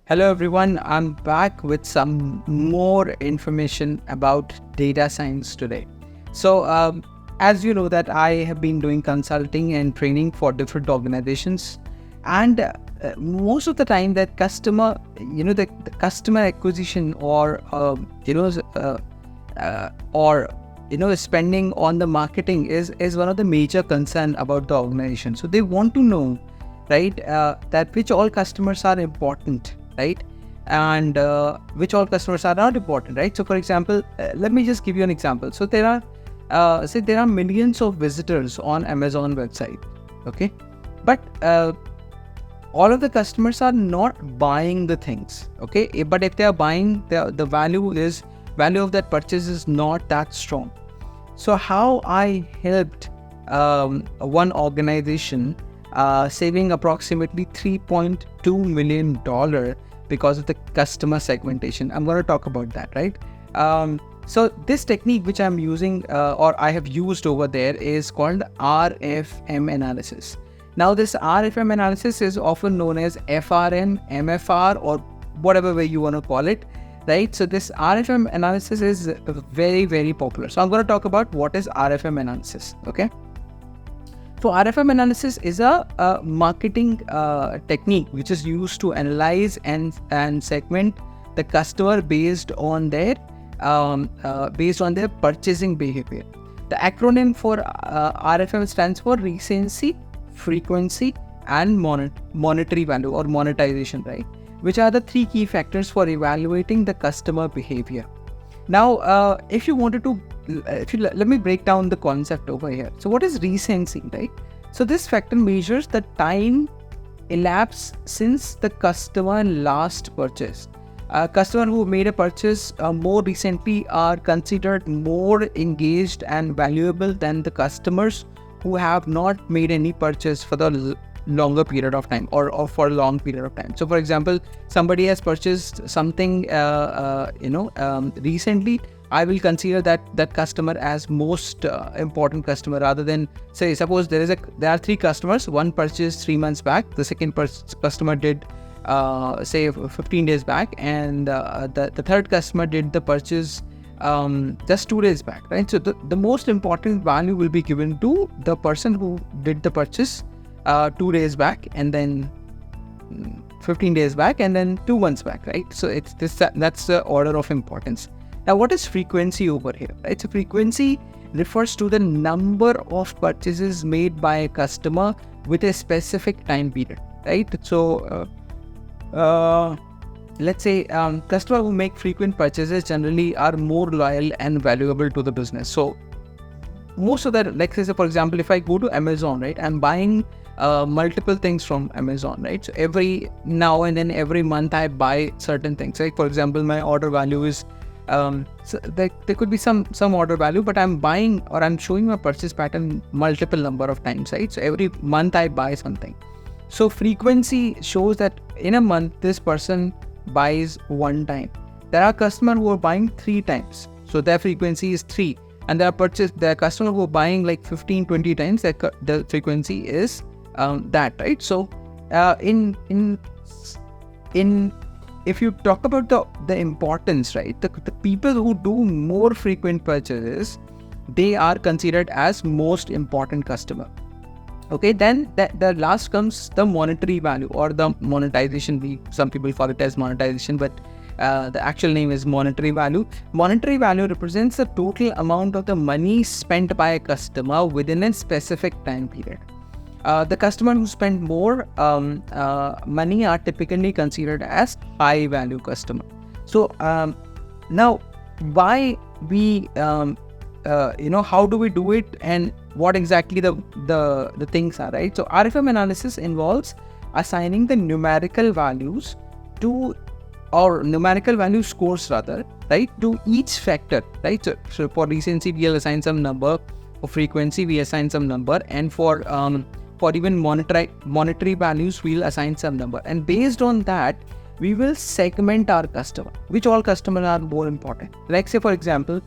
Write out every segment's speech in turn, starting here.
Hello everyone, I'm back with some more information about data science today. As you know that I have been doing consulting and training for different organizations, and most of the time that the customer acquisition or spending on the marketing is one of the major concern about the organization. So they want to know, right, that which all customers are important, right, and which all customers are not important, right? So for example, let me just give you an example. So there are millions of visitors on Amazon website, okay, but all of the customers are not buying the things, okay, but if they are buying, the value of that purchase is not that strong. So how I helped one organization saving approximately $3.2 million because of the customer segmentation. I'm going to talk about that, right? So this technique which I'm using or I have used over there is called RFM analysis. Now this RFM analysis is often known as FRM, MFR, or whatever way you want to call it, right? So this RFM analysis is very, very popular. So I'm going to talk about what is RFM analysis, okay? So RFM analysis is a marketing technique which is used to analyze and segment the customer based on their purchasing behavior. The acronym for RFM stands for recency, frequency, and monetary value or monetization, right? Which are the three key factors for evaluating the customer behavior. Now, if you wanted to, let me break down the concept over here. So what is recency, right? So this factor measures the time elapsed since the customer last purchased. Customer who made a purchase more recently are considered more engaged and valuable than the customers who have not made any purchase for the longer period of time or for a long period of time. So for example, somebody has purchased something recently, I will consider that customer as most important customer, rather than, say, suppose there are three customers. One purchased 3 months back, the second customer did say 15 days back, and the third customer did the purchase just 2 days back, right? So the most important value will be given to the person who did the purchase 2 days back, and then 15 days back, and then 2 months back, right? So that's the order of importance. Now, what is frequency over here, right? So frequency refers to the number of purchases made by a customer with a specific time period, right? So let's say customers who make frequent purchases generally are more loyal and valuable to the business. So most of that, like say for example, if I go to Amazon, right, I'm buying multiple things from Amazon, right? So every now and then, every month, I buy certain things, right? For example, my order value is so there could be some order value, but I'm buying or I'm showing my purchase pattern multiple number of times, right? So every month I buy something. So frequency shows that in a month this person buys 1 time. There are customers who are buying 3 times, so their frequency is 3. And there are customers who are buying like 15-20 times, the frequency is that, right? So if you talk about the importance, right, the people who do more frequent purchases, they are considered as most important customer. Okay, then the last comes the monetary value or the monetization. Some people call it as monetization, but the actual name is monetary value. Monetary value represents the total amount of the money spent by a customer within a specific time period. The customer who spend more money are typically considered as high value customer. So now, why we how do we do it, and what exactly the things are, right? So RFM analysis involves assigning the numerical values numerical value scores rather, right, to each factor, right? So for recency we'll assign some number, for frequency we assign some number, and for even monetary values we'll assign some number, and based on that we will segment our customer, which all customers are more important. Like say for example,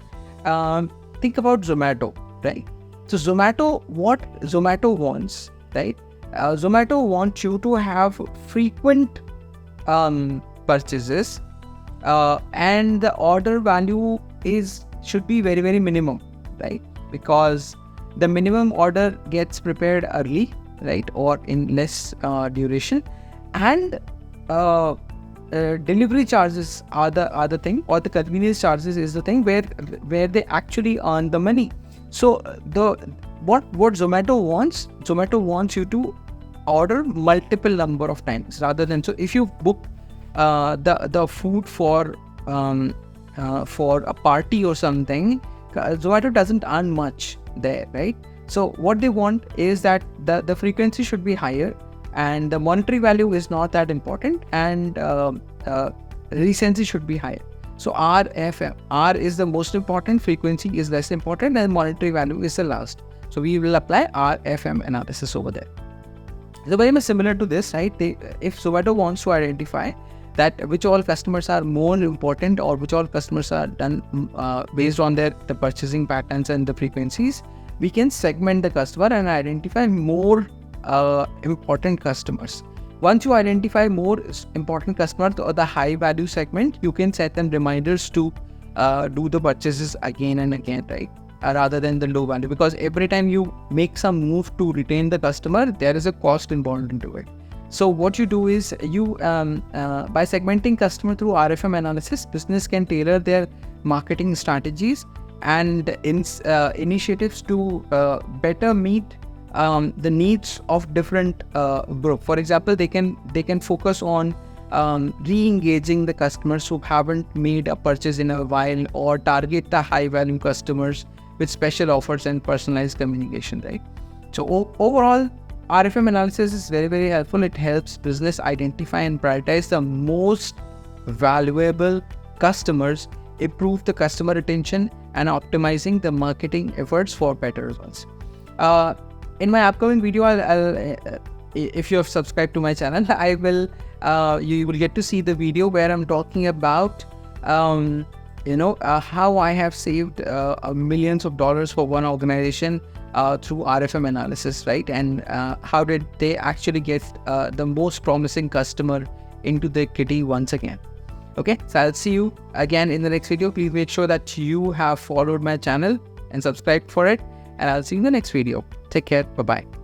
think about Zomato, right? So what Zomato wants, right? Zomato wants you to have frequent purchases, and the order value should be very, very minimum, right? Because the minimum order gets prepared early, right, or in less duration, and delivery charges are the thing, or the convenience charges is the thing where they actually earn the money. So what Zomato wants you to order multiple number of times, rather than, so if you book the food for a party or something, Zomato doesn't earn much there, right? So what they want is that the frequency should be higher, and the monetary value is not that important, and recency should be higher. So R is the most important, frequency is less important, and monetary value is the last. So we will apply RFM analysis over there. So very much similar to this, right? If Zomato wants to identify that which all customers are more important, or which all customers are done based on the purchasing patterns and the frequencies, we can segment the customer and identify more important customers. Once you identify more important customers or the high value segment, you can set them reminders to do the purchases again and again, right? Rather than the low value, because every time you make some move to retain the customer, there is a cost involved into it. So what you do is you by segmenting customer through RFM analysis, business can tailor their marketing strategies and initiatives to better meet the needs of different group. For example, they can focus on re-engaging the customers who haven't made a purchase in a while, or target the high value customers with special offers and personalized communication, right? So overall, RFM analysis is very, very helpful. It helps business identify and prioritize the most valuable customers, improve the customer retention, and optimizing the marketing efforts for better results. In my upcoming video, I'll if you have subscribed to my channel, I will you will get to see the video where I'm talking about how I have saved millions of dollars for one organization through RFM analysis, right? And how did they actually get the most promising customer into the kitty once again. Okay, so I'll see you again in the next video. Please make sure that you have followed my channel and subscribed for it, and I'll see you in the next video. Take care. Bye-bye.